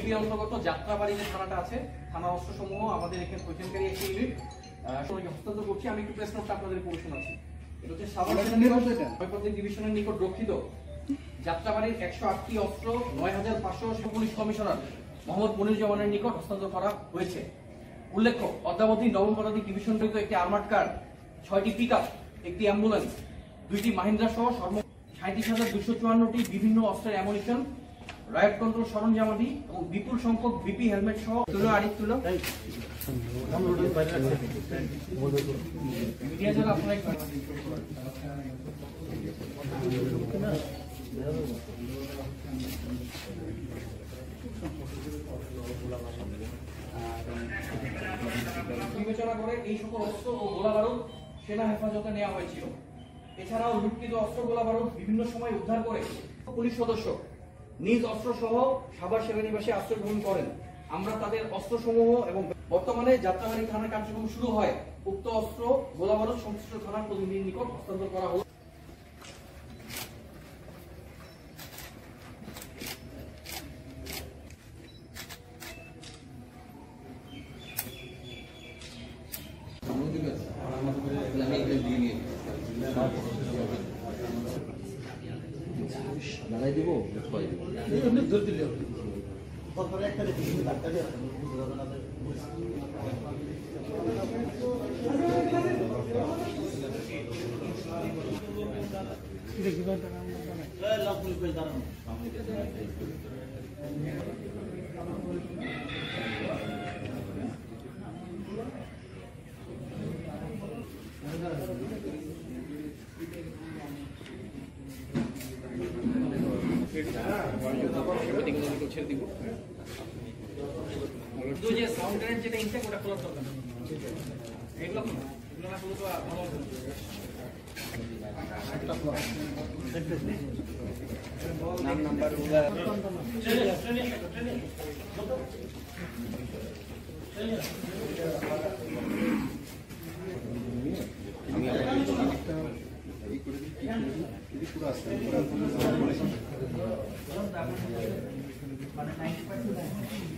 ইউপির অন্তর্গত যাত্রাবাড়ি যে থানাটা আছে, থানা অস্ত্র সমূহ আমাদের এখানে পরিচালনকারী একটি ইউনিট হস্তান্তর করছি। আমি একটু প্রেস নোটটা আপনাদের পড়ে শোনাচ্ছি। এটা হচ্ছে সাভার ডিভিশনের নিকট রক্ষিত যাত্রাবাড়ির 108টি অস্ত্র 9500 পুলিশ কমিশনার মোহাম্মদ মনিরুজ্জামানের নিকট হস্তান্তর করা হয়েছে। উল্লেখ্য, অদ্যাবধি নবম পদাতিক ডিভিশন রহিত একটি আর্মার্ড কার, 6টি পিকআপ, একটি অ্যাম্বুলেন্স, 2টি মাহিন্দ্রা সহ 37,254টি বিভিন্ন অস্ত্রের অ্যামুনিশন, রাইট কন্ট্রোল সরঞ্জামাদি এবং বিপুল সংখ্যক বিপি হেলমেট সহ মিডিয়া যারা আপনারা বিবেচনা করে এই সকল অস্ত্র ও গোলা বারুদ সেনা হেফাজতে নেওয়া হয়েছিল। এছাড়াও লুটকৃত অস্ত্র গোলা বারুদ বিভিন্ন সময় উদ্ধার করে পুলিশ সদস্য নিজ অস্ত্র সহ সাভার সেনানিবাসে আশ্রয় গ্রহণ করেন। আমরা তাদের অস্ত্রসমূহ এবং বর্তমানে যাত্রাবাড়ি থানার কার্যক্রম শুরু হয়, উক্ত অস্ত্র গোলা বারুদ সংশ্লিষ্ট থানার প্রতিনিধির নিকট হস্তান্তর করা হলো। দাঁড়াই দিব ধরে দিলে সাউন্ড গ্রেনেড যেটা ইনটেক ওটা খোলার দরকার এগুলো না খুলে তো ভালো হবে নাম নাম্বার আমি